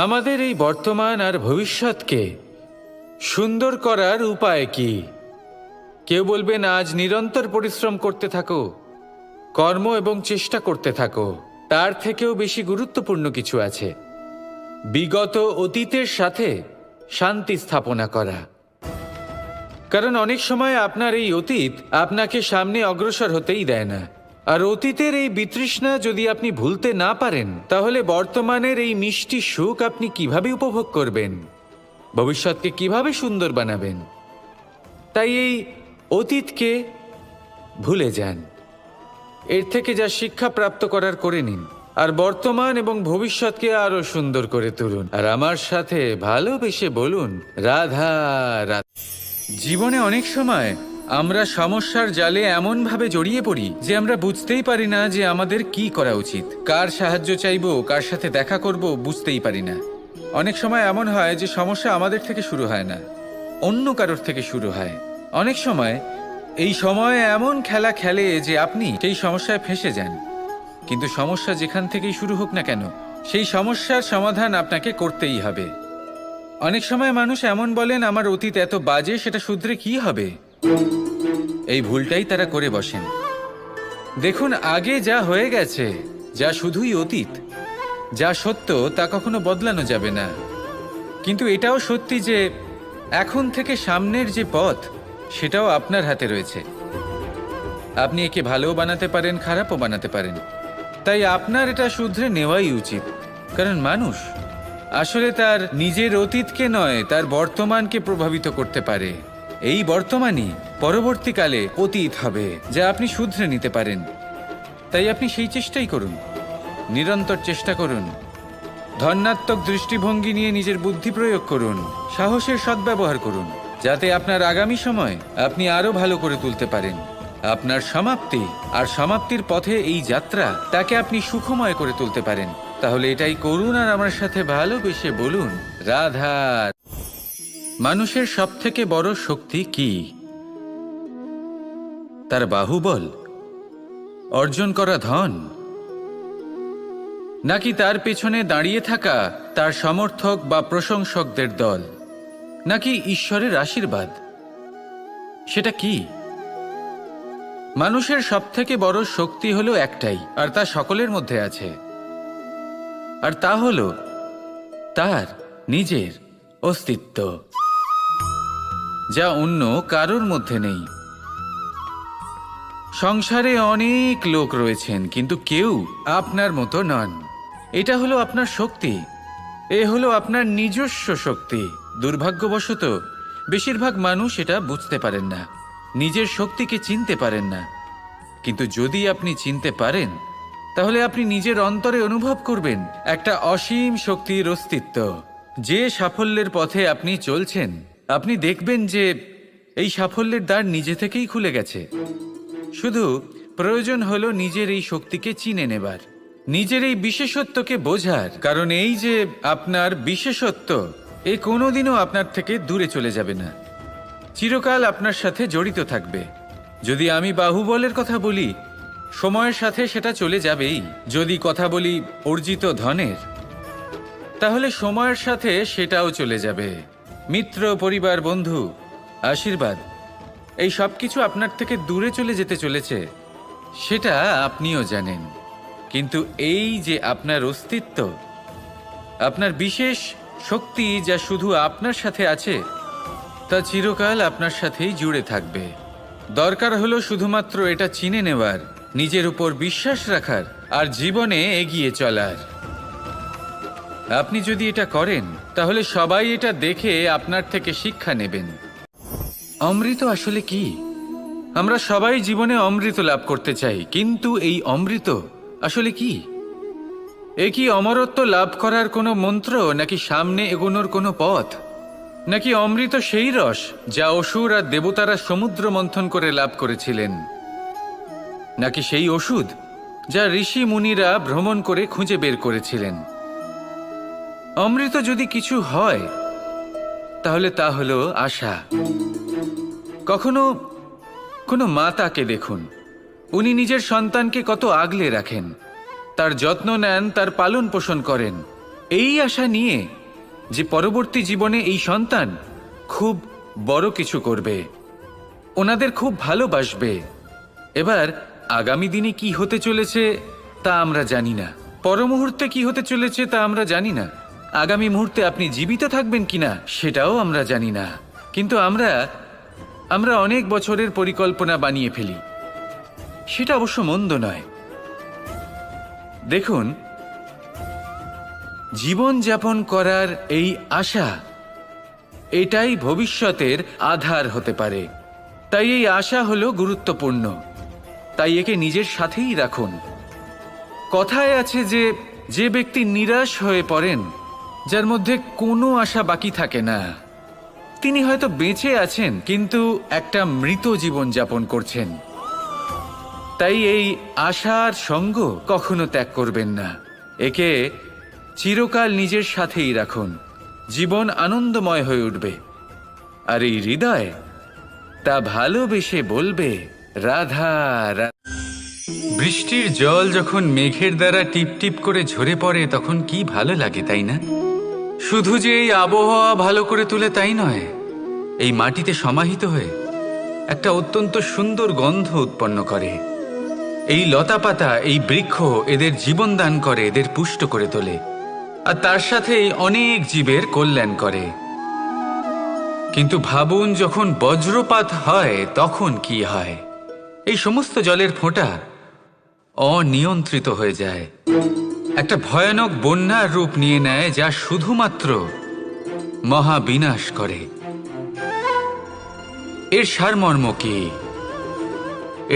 আমাদের এই বর্তমান আর ভবিষ্যৎকে সুন্দর করার উপায় কি? কেউ বলবেন আজ নিরন্তর পরিশ্রম করতে থাকো, কর্ম এবং চেষ্টা করতে থাকো। তার থেকেও বেশি গুরুত্বপূর্ণ কিছু আছে, বিগত অতীতের সাথে শান্তি স্থাপনা করা। কারণ অনেক সময় আপনার এই অতীত আপনাকে সামনে অগ্রসর হতেই দেয় না। আর অতীতের এই বিতৃষ্ণা যদি আপনি ভুলতে না পারেন, তাহলে বর্তমানের এই মিষ্টি সুখ আপনি কিভাবে উপভোগ করবেন, ভবিষ্যৎকে কিভাবে সুন্দর বানাবেন? তাই এই অতীতকে ভুলে যান, এর থেকে যা শিক্ষা প্রাপ্ত করার করে নিন, আর বর্তমান এবং ভবিষ্যৎকে আরো সুন্দর করে তুলুন। আর আমার সাথে ভালোবেসে বলুন, রাধা রাধা। জীবনে অনেক সময় আমরা সমস্যার জালে এমনভাবে জড়িয়ে পড়ি যে আমরা বুঝতেই পারি না যে আমাদের কি করা উচিত, কার সাহায্য চাইবো, কার সাথে দেখা করব, বুঝতেই পারি না। অনেক সময় এমন হয় যে সমস্যা আমাদের থেকে শুরু হয় না, অন্য কারোর থেকে শুরু হয়। অনেক সময় এই সময় এমন খেলা খেলে যে আপনি সেই সমস্যায় ফেঁসে যান। কিন্তু সমস্যা যেখান থেকেই শুরু হোক না কেন, সেই সমস্যার সমাধান আপনাকে করতেই হবে। অনেক সময় মানুষ এমন বলেন, আমার অতীত এত বাজে, সেটা শুধরে কি হবে? এই ভুলটাই তারা করে বসেন। দেখুন, আগে যা হয়ে গেছে, যা শুধুই অতীত, যা সত্য তা কখনো বদলানো যাবে না। কিন্তু এটাও সত্যি যে এখন থেকে সামনের যে পথ, সেটাও আপনার হাতে রয়েছে। আপনি একে ভালোও বানাতে পারেন, খারাপও বানাতে পারেন। তাই আপনার এটা শুধরে নেওয়াই উচিত। কারণ মানুষ আসলে তার নিজের অতীতকে নয়, তার বর্তমানকে প্রভাবিত করতে পারে। এই বর্তমানই পরবর্তীকালে অতীত হবে, যা আপনি শুধরে নিতে পারেন। তাই আপনি সেই চেষ্টাই করুন, নিরন্তর চেষ্টা করুন। ধন্যাত্মক দৃষ্টিভঙ্গি নিয়ে নিজের বুদ্ধি প্রয়োগ করুন, সাহসের সদ্ব্যবহার করুন, যাতে আপনার আগামী সময় আপনি আরো ভালো করে তুলতে পারেন। আপনার সমাপ্তি আর সমাপ্তির পথে এই যাত্রা, তাকে আপনি সুখময় করে তুলতে পারেন। তাহলে এটাই করুন আর আমার সাথে ভালোবেসে বলুন, রাধা। মানুষের সবথেকে বড় শক্তি কি? তার বাহুবল, অর্জন করা ধন, নাকি তার পেছনে দাঁড়িয়ে থাকা তার সমর্থক বা প্রশংসকদের দল, নাকি ঈশ্বরের আশীর্বাদ? সেটা কি? মানুষের সবথেকে বড় শক্তি হলো একটাই, আর তা সকলের মধ্যে আছে। আর তা হলো তার নিজের অস্তিত্ব, যা অন্য কারোর মধ্যে নেই। সংসারে অনেক লোক রয়েছেন, কিন্তু কেউ আপনার মতো নন। এটা হলো আপনার শক্তি, এ হলো আপনার নিজস্ব শক্তি। দুর্ভাগ্যবশত বেশিরভাগ মানুষ এটা বুঝতে পারেন না, নিজের শক্তিকে চিনতে পারেন না। কিন্তু যদি আপনি চিনতে পারেন, তাহলে আপনি নিজের অন্তরে অনুভব করবেন একটা অসীম শক্তির অস্তিত্ব। যে সাফল্যের পথে আপনি চলছেন, আপনি দেখবেন যে এই সাফল্যের দ্বার নিজে থেকেই খুলে গেছে। শুধু প্রয়োজন হলো নিজের এই শক্তিকে চিনে নেবার, নিজের এই বিশেষত্বকে বোঝার। কারণ এই যে আপনার বিশেষত্ব, এ কোনোদিনও আপনার থেকে দূরে চলে যাবে না, চিরকাল আপনার সাথে জড়িত থাকবে। যদি আমি বাহুবলের কথা বলি, সময়ের সাথে সেটা চলে যাবেই। যদি কথা বলি অর্জিত ধনের, তাহলে সময়ের সাথে সেটাও চলে যাবে। মিত্র, পরিবার, বন্ধু, আশীর্বাদ, এই সব কিছু আপনার থেকে দূরে চলে যেতে চলেছে, সেটা আপনিও জানেন। কিন্তু এই যে আপনার অস্তিত্ব, আপনার বিশেষ শক্তি, যা শুধু আপনার সাথে আছে, তা চিরকাল আপনার সাথেই জুড়ে থাকবে। দরকার হলো শুধুমাত্র এটা চিনে নেওয়ার, নিজের উপর বিশ্বাস রাখার, আর জীবনে এগিয়ে চলার। আপনি যদি এটা করেন, তাহলে সবাই এটা দেখে আপনার থেকে শিক্ষা নেবেন। অমৃত আসলে কি? আমরা সবাই জীবনে অমৃত লাভ করতে চাই, কিন্তু এই অমৃত আসলে কি? এ কি অমরত্ব লাভ করার কোনো মন্ত্র, নাকি সামনে এগোনোর কোনো পথ? নাকি অমৃত সেই রস যা অসুর আর দেবতারা সমুদ্র মন্থন করে লাভ করেছিলেন? নাকি সেই ওষুধ যা ঋষি মুনিরা ভ্রমণ করে খুঁজে বের করেছিলেন? অমৃত যদি কিছু হয়, তাহলে তা হলো আশা। কখনো কোনো মাতাকে দেখুন, উনি নিজের সন্তানকে কত আগলে রাখেন, তার যত্ন নেন, তার পালন পোষণ করেন। এই আশা নিয়ে যে পরবর্তী জীবনে এই সন্তান খুব বড় কিছু করবে, ওনাদের খুব ভালোবাসবে। এবার আগামী দিনে কি হতে চলেছে তা আমরা জানি না, পরমুহূর্তে কি হতে চলেছে তা আমরা জানি না, আগামী মুহূর্তে আপনি জীবিত থাকবেন কিনা সেটাও আমরা জানি না। কিন্তু আমরা অনেক বছরের পরিকল্পনা বানিয়ে ফেলি, সেটা অবশ্য মন্দ নয়। দেখুন, জীবন যাপন করার এই আশা, এটাই ভবিষ্যতের আধার হতে পারে। তাই এই আশা হলো গুরুত্বপূর্ণ, তাই একে নিজের সাথেই রাখুন। কথায় আছে যে যে ব্যক্তি নিরাশ হয়ে পড়েন, যার মধ্যে কোনো আশা বাকি থাকে না, তিনি হয়তো বেঁচে আছেন কিন্তু একটা মৃত জীবন যাপন করছেন। তাই এই আশার সঙ্গ কখনো ত্যাগ করবেন না, একে চিরকাল নিজের সাথেই রাখুন। জীবন আনন্দময় হয়ে উঠবে, আর এই হৃদয় তা ভালোবেসে বলবে রাধা রাধা। বৃষ্টির জল যখন মেঘের দ্বারা টিপ টিপ করে ঝরে পড়ে তখন কি ভালো লাগে, তাই না? শুধু যে এই আবহাওয়া ভালো করে তুলে তাই নয়, এই মাটিতে সমাহিত হয়ে একটা অত্যন্ত সুন্দর গন্ধ উৎপন্ন করে। এই লতাপাতা, এই বৃক্ষ এদের জীবন দান করে, এদের পুষ্ট করে তোলে, আর তার সাথেই অনেক জীবের কল্যাণ করে। কিন্তু ভাবুন, যখন বজ্রপাত হয় তখন কি হয়? এই সমস্ত জলের ফোঁটা অনিয়ন্ত্রিত হয়ে যায়, একটা ভয়ানক বন্যার রূপ নিয়ে নেয়, যা শুধুমাত্র মহাবিনাশ করে। এর সারমর্ম কি?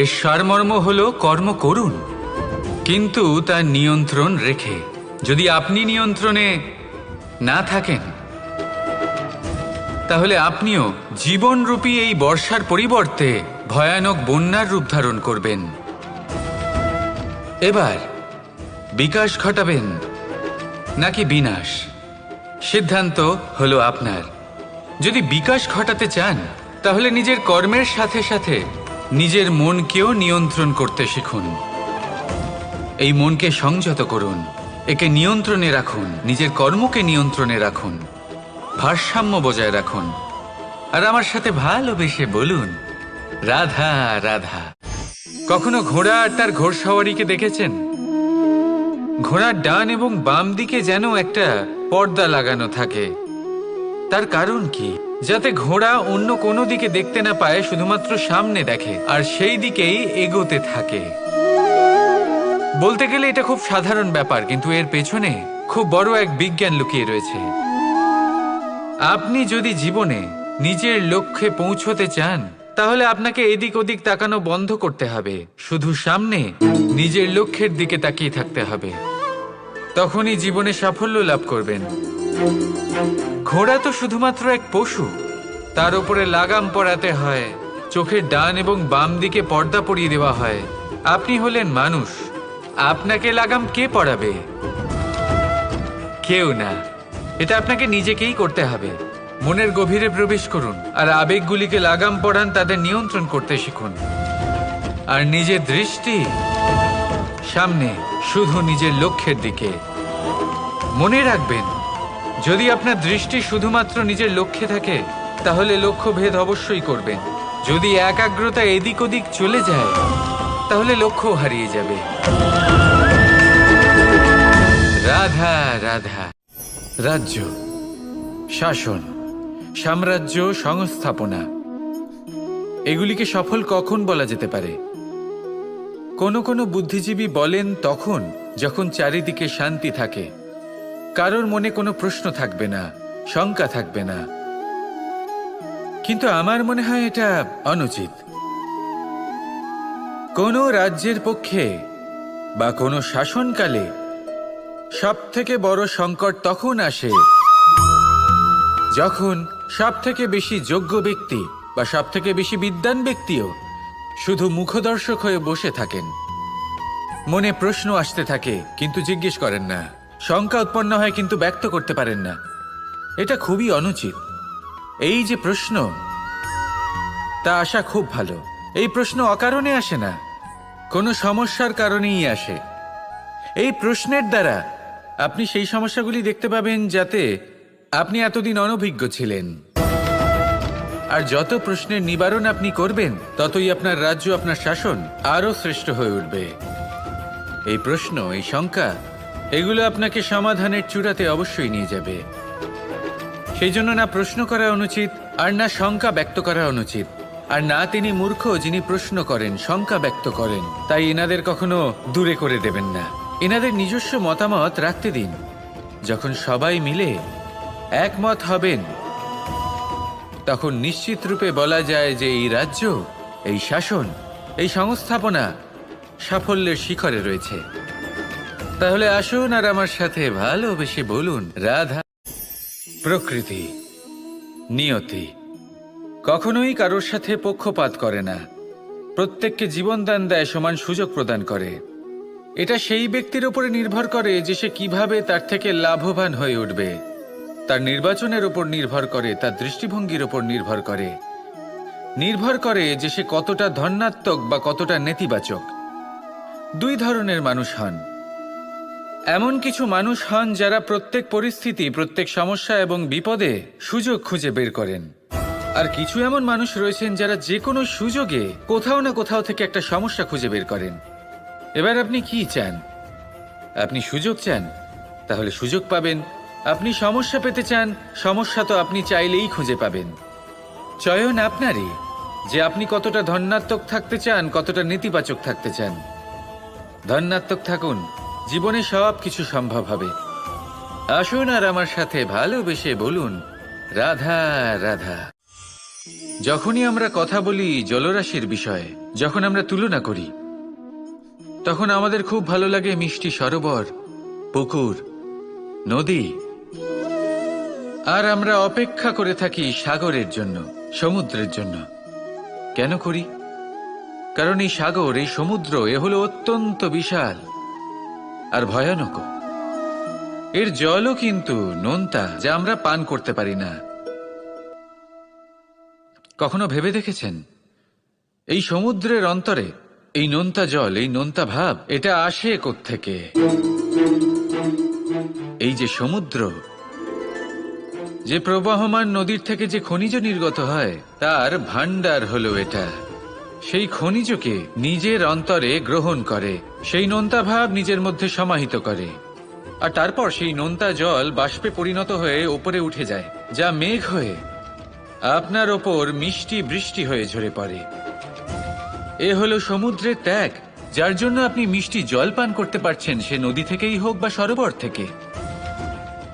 এর সারমর্ম হলো কর্ম করুন, কিন্তু তার নিয়ন্ত্রণ রেখে। যদি আপনি নিয়ন্ত্রণে না থাকেন, তাহলে আপনিও জীবনরূপী এই বর্ষার পরিবর্তে ভয়ানক বন্যার রূপ ধারণ করবেন। এবার বিকাশ ঘটাবেন নাকি বিনাশ, সিদ্ধান্ত হলো আপনার। যদি বিকাশ ঘটাতে চান, তাহলে নিজের কর্মের সাথে সাথে নিজের মনকেও নিয়ন্ত্রণ করতে শিখুন। এই মনকে সংযত করুন, একে নিয়ন্ত্রণে রাখুন, নিজের কর্মকে নিয়ন্ত্রণে রাখুন, ভারসাম্য বজায় রাখুন, আর আমার সাথে ভালোবেসে বলুন রাধা রাধা। কখনো ঘোড়া আর তার ঘোড়সওয়ারিকে দেখেছেন? ঘোড়ার ডান এবং বাম দিকে যেন একটা পর্দা লাগানো থাকে। তার কারণ কি? যাতে ঘোড়া অন্য কোনো দিকে দেখতে না পায়, শুধুমাত্র সামনে দেখে আর সেই দিকেই এগোতে থাকে। বলতে গেলে এটা খুব সাধারণ ব্যাপার, কিন্তু এর পেছনে খুব বড় এক বিজ্ঞান লুকিয়ে রয়েছে। আপনি যদি জীবনে নিজের লক্ষ্যে পৌঁছতে চান, তাহলে আপনাকে এদিক ওদিক তাকানো বন্ধ করতে হবে, শুধু সামনে নিজের লক্ষ্যের দিকে তাকিয়ে থাকতে হবে। তখনই জীবনে সাফল্য লাভ করবেন। ঘোড়া তো শুধুমাত্র এক পশু, তার উপরে লাগাম পরাতে হয়, চোখের ডান এবং বাম দিকে পর্দা পরিয়ে দেওয়া হয়। আপনি হলেন মানুষ, আপনাকে লাগাম কে পরাবে? কেউ না, এটা আপনাকে নিজেকেই করতে হবে। মনের গভীরে প্রবেশ করুন আর আবেগগুলিকে লাগাম পরান, তাদের নিয়ন্ত্রণ করতে শিখুন। আর নিজের দৃষ্টি সামনে, শুধু নিজের লক্ষ্যের দিকে। মনে রাখবেন, যদি আপনার দৃষ্টি শুধুমাত্র নিজের লক্ষ্যে থাকে, তাহলে লক্ষ্য ভেদ অবশ্যই করবেন। যদি একাগ্রতা এদিক ওদিক চলে যায়, তাহলে লক্ষ্য হারিয়ে যাবে। রাধা রাধা। রাজ্য, শাসন, সাম্রাজ্য, সংস্থাপনা, এগুলিকে সফল কখন বলা যেতে পারে? কোনো কোনো বুদ্ধিজীবী বলেন তখন যখন চারিদিকে শান্তি থাকে, কারোর মনে কোনো প্রশ্ন থাকবে না, শঙ্কা থাকবে না। কিন্তু আমার মনে হয় এটা অনুচিত। কোনো রাজ্যের পক্ষে বা কোনো শাসনকালে সবথেকে বড় সংকট তখন আসে যখন সবথেকে বেশি যোগ্য ব্যক্তি বা সবথেকে বেশি বিদ্বান ব্যক্তিও শুধু মুখদর্শক হয়ে বসে থাকেন। মনে প্রশ্ন আসতে থাকে কিন্তু জিজ্ঞেস করেন না, শঙ্কা উৎপন্ন হয় কিন্তু ব্যক্ত করতে পারেন না। এটা খুবই অনুচিত। এই যে প্রশ্ন, তা আসা খুব ভালো। এই প্রশ্ন অকারণে আসে না, কোনো সমস্যার কারণেই আসে। এই প্রশ্নের দ্বারা আপনি সেই সমস্যাগুলি দেখতে পাবেন যাতে আপনি এতদিন অনভিজ্ঞ ছিলেন। আর যত প্রশ্নের নিবারণ আপনি করবেন, ততই আপনার রাজ্য, আপনার শাসন আরও শ্রেষ্ঠ হয়ে উঠবে। এই প্রশ্ন, এই শঙ্কা, এগুলো আপনাকে সমাধানের চূড়াতে অবশ্যই নিয়ে যাবে। সেই জন্য না প্রশ্ন করা অনুচিত, আর না শঙ্কা ব্যক্ত করা অনুচিত, আর না তিনি মূর্খ যিনি প্রশ্ন করেন, শঙ্কা ব্যক্ত করেন। তাই এনাদের কখনো দূরে করে দেবেন না, এনাদের নিজস্ব মতামত রাখতে দিন। যখন সবাই মিলে একমত হবেন, তখন নিশ্চিত রূপে বলা যায় যে এই রাজ্য, এই শাসন, এই সংস্থাপনা সাফল্যের শিখরে রয়েছে। তাহলে আসুন আর আমার সাথে ভালোবেসে বলুন, রাধা। প্রকৃতি, নিয়তি কখনোই কারোর সাথে পক্ষপাত করে না, প্রত্যেককে জীবনদান দেয়, সমান সুযোগ প্রদান করে। এটা সেই ব্যক্তির উপরে নির্ভর করে যে সে কিভাবে তার থেকে লাভবান হয়ে উঠবে। তার নির্বাচনের উপর নির্ভর করে, তার দৃষ্টিভঙ্গির উপর নির্ভর করে যে সে কতটা ধনাত্মক বা কতটা নেতিবাচক। দুই ধরনের মানুষ হন। এমন কিছু মানুষ হন যারা প্রত্যেক পরিস্থিতি, প্রত্যেক সমস্যা এবং বিপদে সুযোগ খুঁজে বের করেন। আর কিছু এমন মানুষ রয়েছেন যারা যে কোনো সুযোগে কোথাও না কোথাও থেকে একটা সমস্যা খুঁজে বের করেন। এবার আপনি কি চান? আপনি সুযোগ চান, তাহলে সুযোগ পাবেন। আপনি সমস্যা পেতে চান, সমস্যা তো আপনি চাইলেই খুঁজে পাবেন। চয়ন আপনারই, যে আপনি কতটা ধনাত্মক থাকতে চান, কতটা নেতিবাচক থাকতে চান। ধনাত্মক থাকুন, জীবনে সব কিছু সম্ভব হবে। আসুন আর আমার সাথে ভালোবেসে বলুন, রাধা রাধা। যখনই আমরা কথা বলি জলরাশির বিষয়ে, যখন আমরা তুলনা করি, তখন আমাদের খুব ভালো লাগে মিষ্টি সরোবর, পুকুর, নদী। আর আমরা অপেক্ষা করে থাকি সাগরের জন্য, সমুদ্রের জন্য। কেন করি? কারণ এই সাগর, এই সমুদ্র, এ হলো অত্যন্ত বিশাল আর ভয়ানক। এর জলও কিন্তু নোনতা, যা আমরা পান করতে পারি না। কখনো ভেবে দেখেছেন এই সমুদ্রের অন্তরে এই নোনতা জল, এই নোনতা ভাব, এটা আসে কোত্থেকে? এই যে সমুদ্র, যে প্রবাহমান নদীর থেকে যে খনিজ নির্গত হয়, তার ভান্ডার হলো এটা। সেই খনিজকে নিজের অন্তরে গ্রহণ করে, সেই নোনতা ভাব নিজের মধ্যে সমাহিত করে, আর তারপর সেই নোনতা জল বাষ্পে পরিণত হয়ে ওপরে উঠে যায়, যা মেঘ হয়ে আপনার ওপর মিষ্টি বৃষ্টি হয়ে ঝরে পড়ে। এ হলো সমুদ্রের ত্যাগ, যার জন্য আপনি মিষ্টি জল পান করতে পারছেন, সে নদী থেকেই হোক বা সরোবর থেকে।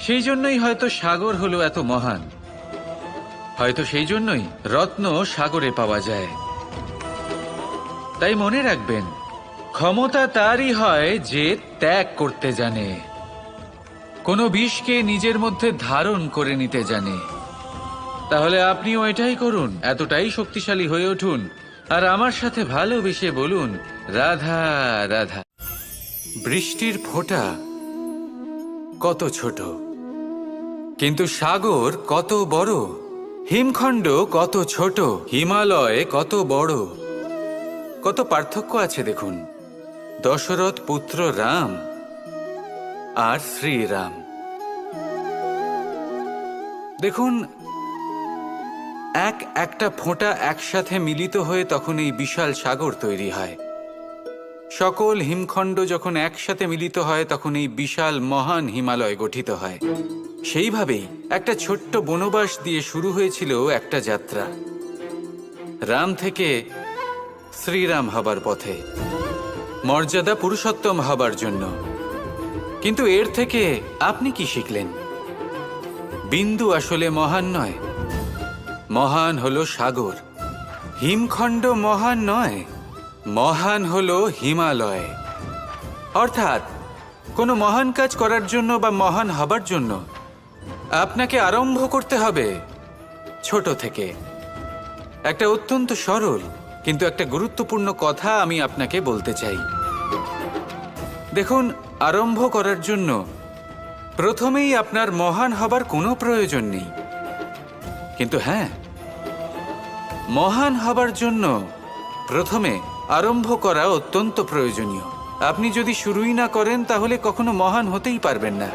সেই জন্যই হয়তো সাগর হলো এত মহান, হয়তো সেই জন্যই রত্ন সাগরে পাওয়া যায়। তাই মনে রাখবেন, ক্ষমতা তারই হয় যে ত্যাগ করতে জানে, কোনো বিষকে নিজের মধ্যে ধারণ করে নিতে জানে। তাহলে আপনিও এটাই করুন, এতটাই শক্তিশালী হয়ে উঠুন, আর আমার সাথে ভালোবেসে বলুন, রাধা রাধা। বৃষ্টির ফোঁটা কত ছোট, কিন্তু সাগর কত বড়। হিমখণ্ড কত ছোট, হিমালয় কত বড়। কত পার্থক্য আছে দেখুন। দশরথ পুত্র রাম আর শ্রীরাম, দেখুন একটা ফোঁটা একসাথে মিলিত হয়ে তখন এই বিশাল সাগর তৈরি হয়। সকল হিমখণ্ড যখন একসাথে মিলিত হয়, তখন এই বিশাল মহান হিমালয় গঠিত হয়। সেইভাবেই একটা ছোট্ট বনবাস দিয়ে শুরু হয়েছিল একটা যাত্রা, রাম থেকে শ্রীরাম হবার পথে, মর্যাদা পুরুষোত্তম হবার জন্য। কিন্তু এর থেকে আপনি কি শিখলেন? বিন্দু আসলে মহান নয়, মহান হলো সাগর। হিমখণ্ড মহান নয়, মহান হলো হিমালয়। অর্থাৎ কোনো মহান কাজ করার জন্য বা মহান হবার জন্য আপনাকে আরম্ভ করতে হবে ছোট থেকে। একটা অত্যন্ত সরল কিন্তু একটা গুরুত্বপূর্ণ কথা আমি আপনাকে বলতে চাই। দেখুন, আরম্ভ করার জন্য প্রথমেই আপনার মহান হবার কোনো প্রয়োজন নেই, কিন্তু হ্যাঁ, মহান হবার জন্য প্রথমে আরম্ভ করা অত্যন্ত প্রয়োজনীয়। আপনি যদি শুরুই না করেন তাহলে কখনো মহান হতেই পারবেন না।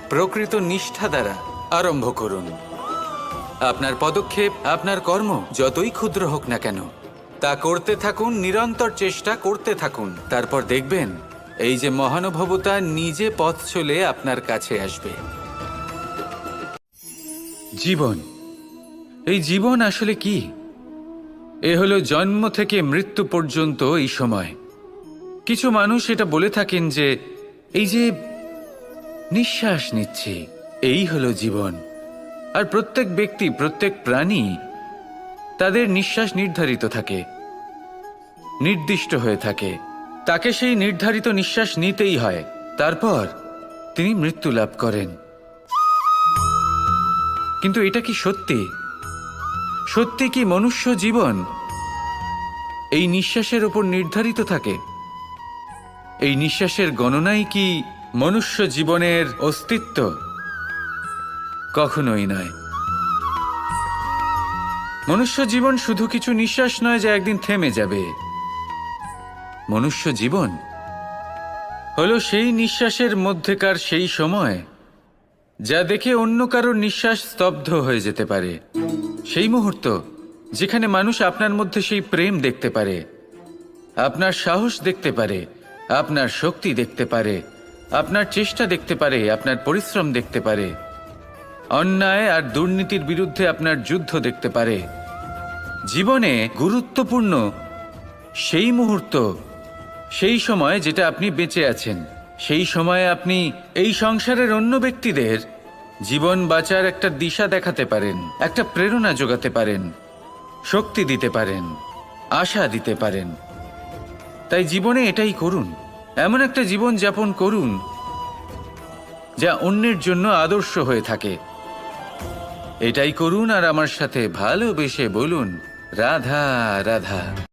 প্রকৃত নিষ্ঠা দ্বারা আরম্ভ করুন। আপনার পদক্ষেপ, আপনার কর্ম যতই ক্ষুদ্র হোক না কেন, তা করতে থাকুন, নিরন্তর চেষ্টা করতে থাকুন। তারপর দেখবেন এই যে মহানুভবতা নিজে পথ চলে আপনার কাছে আসবে। জীবন, এই জীবন আসলে কি? এ হলো জন্ম থেকে মৃত্যু পর্যন্ত এই সময়। কিছু মানুষ এটা বলে থাকেন যে এই যে নিঃশ্বাস নিচ্ছি, এই হলো জীবন। আর প্রত্যেক ব্যক্তি, প্রত্যেক প্রাণী, তাদের নিঃশ্বাস নির্ধারিত থাকে, নির্দিষ্ট হয়ে থাকে। তাকে সেই নির্ধারিত নিঃশ্বাস নিতেই হয়। তারপর তিনি মৃত্যু লাভ করেন। কিন্তু এটা কি সত্যি? সত্যি কি মনুষ্য জীবন এই নিঃশ্বাসের উপর নির্ধারিত থাকে? এই নিঃশ্বাসের গণনাই কি মনুষ্য জীবনের অস্তিত্ব? কখনোই নয়। মনুষ্য জীবন শুধু কিছু নিঃশ্বাস নয় যা একদিন থেমে যাবে। মনুষ্য জীবন হলো সেই নিঃশ্বাসের মধ্যেকার সেই সময় যা দেখে অন্য কারোর নিঃশ্বাস স্তব্ধ হয়ে যেতে পারে। সেই মুহূর্ত যেখানে মানুষ আপনার মধ্যে সেই প্রেম দেখতে পারে, আপনার সাহস দেখতে পারে, আপনার শক্তি দেখতে পারে, আপনার চেষ্টা দেখতে পারে, আপনার পরিশ্রম দেখতে পারে, অন্যায় আর দুর্নীতির বিরুদ্ধে আপনার যুদ্ধ দেখতে পারে। জীবনে গুরুত্বপূর্ণ সেই মুহূর্ত, সেই সময় যেটা আপনি বেঁচে আছেন। সেই সময়ে আপনি এই সংসারের অন্য ব্যক্তিদের জীবন বাঁচার একটা দিশা দেখাতে পারেন, একটা প্রেরণা যোগাতে পারেন, শক্তি দিতে পারেন, আশা দিতে পারেন। তাই জীবনে এটাই করুন। এমন একটা জীবন যাপন করুন যা অন্যের জন্য আদর্শ হয়ে থাকে। এটাই করুন আর আমার সাথে ভালোবেসে বলুন, রাধা রাধা।